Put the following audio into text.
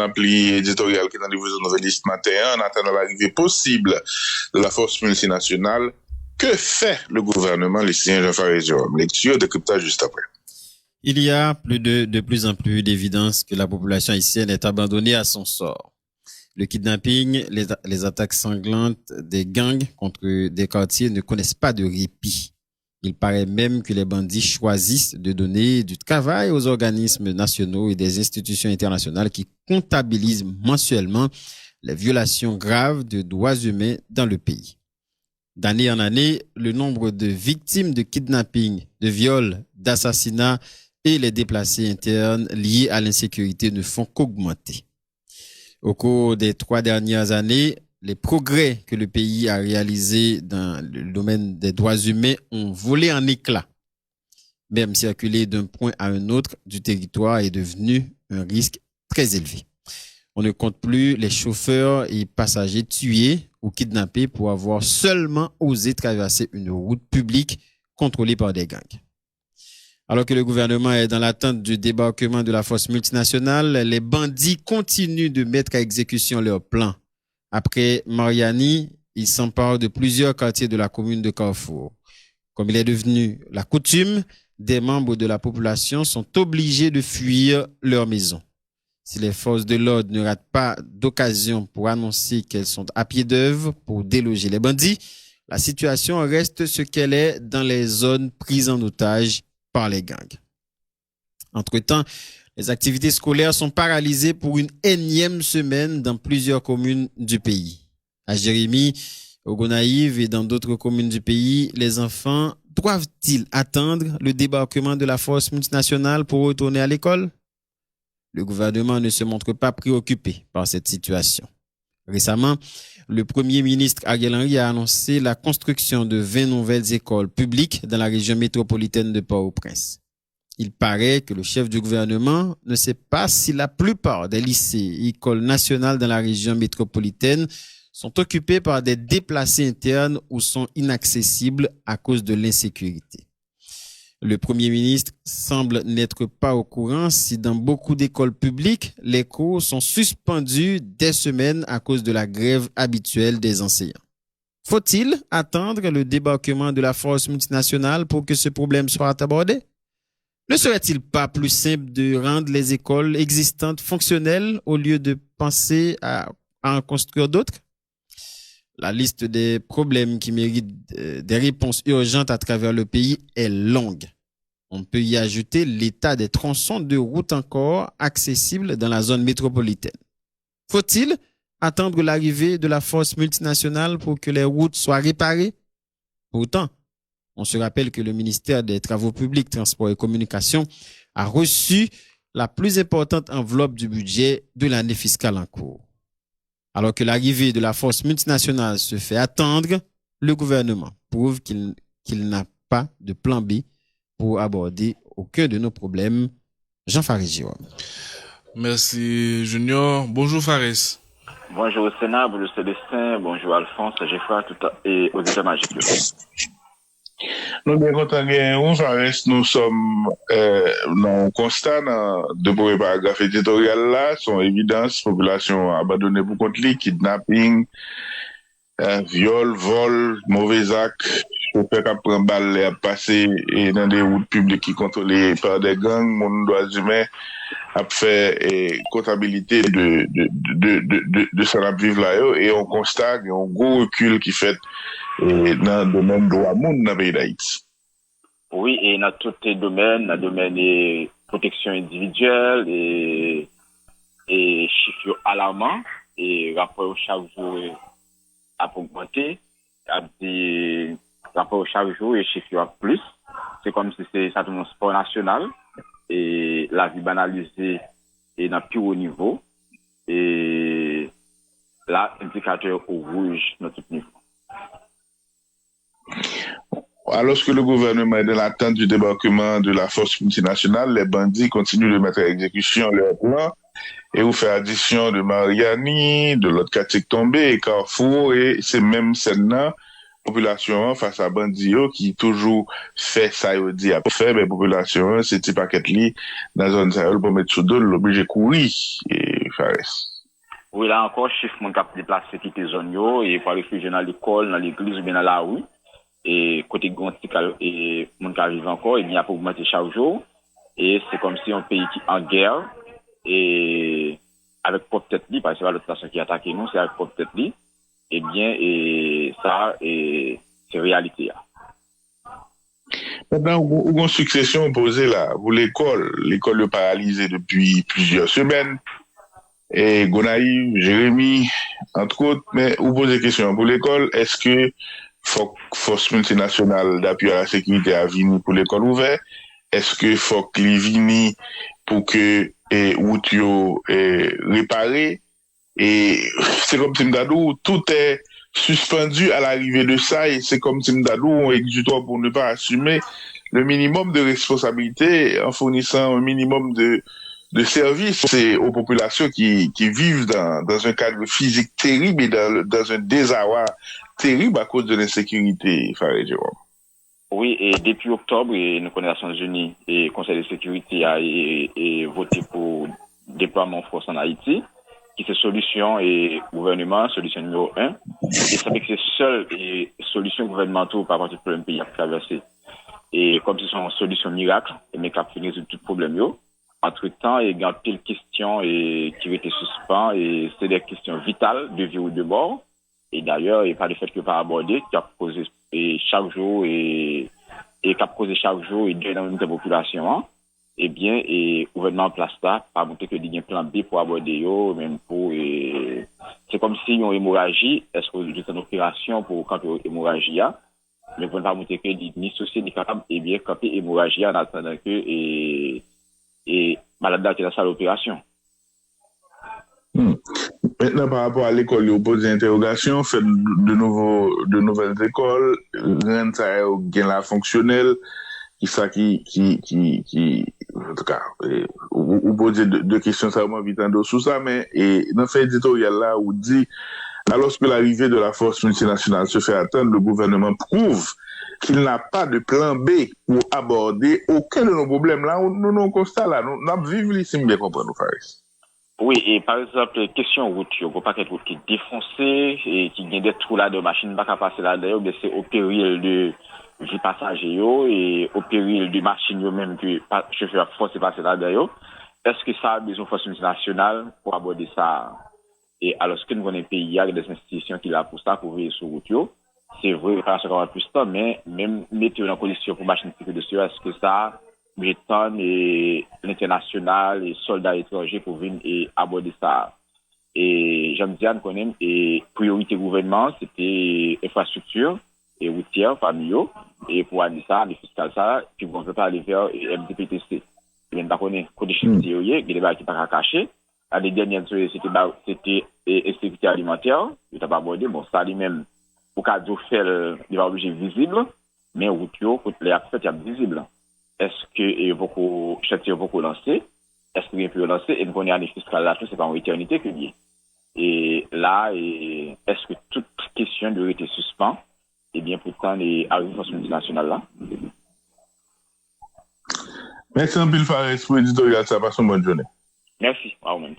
l'ampli éditorial qui est dans le livre de Nouvelliste matin, en attendant l'arrivée possible de la force multinationale. Que fait le gouvernement, les citoyens Jean-Fares Jérôme? Lecture de cryptage juste après. Il y a de plus en plus d'évidence que la population haïtienne est abandonnée à son sort. Le kidnapping, les attaques sanglantes des gangs contre des quartiers ne connaissent pas de répit. Il paraît même que les bandits choisissent de donner du travail aux organismes nationaux et des institutions internationales qui comptabilisent mensuellement les violations graves de droits humains dans le pays. D'année en année, le nombre de victimes de kidnapping, de viols, d'assassinats et les déplacés internes liés à l'insécurité ne font qu'augmenter. Au cours des 3 dernières années, les progrès que le pays a réalisés dans le domaine des droits humains ont volé en éclats. Même circuler d'un point à un autre du territoire est devenu un risque très élevé. On ne compte plus les chauffeurs et passagers tués ou kidnappés pour avoir seulement osé traverser une route publique contrôlée par des gangs. Alors que le gouvernement est dans l'attente du débarquement de la force multinationale, les bandits continuent de mettre à exécution leurs plans. Après Mariani, ils s'emparent de plusieurs quartiers de la commune de Carrefour. Comme il est devenu la coutume, des membres de la population sont obligés de fuir leur maison. Si les forces de l'ordre ne ratent pas d'occasion pour annoncer qu'elles sont à pied d'œuvre pour déloger les bandits, la situation reste ce qu'elle est dans les zones prises en otage par les gangs. Entre-temps, les activités scolaires sont paralysées pour une énième semaine dans plusieurs communes du pays. À Jérémy, au Gonaïve et dans d'autres communes du pays, les enfants doivent-ils attendre le débarquement de la force multinationale pour retourner à l'école? Le gouvernement ne se montre pas préoccupé par cette situation. Récemment, le Premier ministre Ariel Henry a annoncé la construction de 20 nouvelles écoles publiques dans la région métropolitaine de Port-au-Prince. Il paraît que le chef du gouvernement ne sait pas si la plupart des lycées et écoles nationales dans la région métropolitaine sont occupés par des déplacés internes ou sont inaccessibles à cause de l'insécurité. Le Premier ministre semble n'être pas au courant si dans beaucoup d'écoles publiques, les cours sont suspendus des semaines à cause de la grève habituelle des enseignants. Faut-il attendre le débarquement de la force multinationale pour que ce problème soit abordé? Ne serait-il pas plus simple de rendre les écoles existantes fonctionnelles au lieu de penser à en construire d'autres? La liste des problèmes qui méritent des réponses urgentes à travers le pays est longue. On peut y ajouter l'état des tronçons de route encore accessibles dans la zone métropolitaine. Faut-il attendre l'arrivée de la force multinationale pour que les routes soient réparées? Pourtant, on se rappelle que le ministère des Travaux publics, Transports et Communications a reçu la plus importante enveloppe du budget de l'année fiscale en cours. Alors que l'arrivée de la force multinationale se fait attendre, le gouvernement prouve qu'il n'a pas de plan B pour aborder aucun de nos problèmes. Jean-Fares Jérôme. Merci Junior. Bonjour Fares. Bonjour au Sénat, bonjour Célestin, bonjour Alphonse, Geoffroy et aux états-majors. Nous bien contents de Fares, nous sommes dans un constat de premier paragraphe éditorial là, son évidence, population abandonnée pour compte li, kidnapping, viol, vol, mauvais actes, chauffeur qui prend balle et a passé dans des routes publiques qui contrôlées par des gangs, mon droits humains a fait comptabilité de ça la vivre là et on constate un gros recul qui fait dans le domaine droit monde dans le pays d'Haïti. Oui, et dans tous les domaines, dans le domaine de protection individuelle et chiffres alarmants et rapport chaque jour a augmenté, rapport chaque jour et chiffres a plus. C'est comme si c'est ça tout un sport national et la vie banalisée est dans plus haut niveau et là indicateur au rouge dans tout niveau. Alors que le gouvernement est dans l'attente du débarquement de la force multinationale, les bandits continuent de mettre à exécution leurs plans et vous faire addition de Mariani, de l'autre quartier tombé et Carrefour et c'est même celle-là population face à bandits qui toujours fait ça et dit à faire mais population c'est petit paquet li dans zone Sahel pour mettre sous dos l'obligé courir et Fares. Oui, là encore, chiffre mon cap déplacé qui était zone yo, et pour réfugier dans l'école, dans l'église ou bien dans la rue. Et côté gontical et mon cas vivant encore, et bien, il a augmenté chaque jour. Et c'est comme si un pays qui en guerre, et avec propre tête li, parce que c'est pas l'autre personne qui attaque nous, c'est avec propre tête li. Eh bien, et ça, et c'est réalité, là. Maintenant, où une succession opposée là, pour l'école est paralysée depuis plusieurs semaines. Et Gonaïve, Jérémy, entre autres, mais vous posez des questions pour l'école, est-ce que force multinationale d'appui à la sécurité a venu pour l'école ouverte? Est-ce que faut qu'il vini pour que route réparé? Et c'est comme si m'dadou, tout est suspendu à l'arrivée de ça et c'est comme si m'dadou on exutoire pour ne pas assumer le minimum de responsabilité en fournissant un minimum de services aux populations qui vivent dans un cadre physique terrible et dans un désarroi terrible à cause de l'insécurité, Farid Jérôme. Oui, et depuis octobre, nous connaissons les Nations Unies et le Conseil de sécurité a voté pour déploiement de force en Haïti, qui c'est solution et gouvernement, solution numéro 1. Et ça fait que c'est seule solution gouvernementale par rapport au problème pays à traverser. Et comme ce sont solutions miracles, mais qui a pu résoudre tout problème, entre-temps, il y a pile questions qui ont été suspendues et c'est des questions vitales de vie ou de mort. Et d'ailleurs, il n'y a pas de fait que pas aborder, qui a posé chaque jour et qui a posé chaque jour et deux dans la population. Eh bien, et le gouvernement en place là, pas montré que il y a un plan B pour aborder même pour, c'est comme si une hémorragie, est-ce que vous êtes en opération pour camper hémorragie, mais vous ne pas montrer que ni société ni capable, eh bien, camper hémorragie en attendant que, et malade qui est dans sa l'opération. Maintenant, par rapport à l'école, il pose des interrogations, fait de nouvelles écoles, rien ça gain la fonctionnelle, en tout cas, vous posez deux questions, ça va vite en sous ça, mais, dans fait éditorial là, où dit, alors que l'arrivée de la force multinationale se fait attendre, le gouvernement prouve qu'il n'a pas de plan B pour aborder aucun de nos problèmes. Là, nous constat là, nous vivons ici, bien comprendre, nous, Faris. Oui, et par exemple, question route, il n'y a pas de route qui est défoncée et qui gagne des trous là de machine pas qu'à passer là d'ailleurs, mais c'est au péril de vie passager et au péril de machine même que chauffeur force passer là d'ailleurs. Est-ce que ça a besoin de force multinationale pour aborder ça? Et alors que nous avons un pays, il y a des institutions qui là pour ça, pour veiller sur route, c'est vrai, réparation va plus temps, mais même mettre en condition pour machine de sûr, est-ce que ça Britann et l'international et soldats étrangers pour venir et aborder ça. Et j'aime bien qu'on aime et priorité gouvernement, c'était infrastructure et routière, familiaux, et pour aller ça, les fiscales ça, puis on ne peut pas aller vers MDPTC. Et même pas qu'on est côté chiffre théorique, il y a des barres qui pas caché. L'année dernière, c'était insécurité alimentaire, il n'a pas abordé, bon, ça lui-même, pour qu'à faire des objets visibles, mais routier, côté les accès, il y a visible. Est-ce que beaucoup chantier beaucoup lancé? Est-ce qu'il y a pu lancer? Et nous connaissons les fiscales là, c'est pas en éternité que lié. Et là, est-ce que toute question de été suspend? Eh bien, pourtant, les arrivées forces multinationales là. Merci un peu, Fares, pour l'éditorial, ça passe une bonne journée. Merci, à vous même.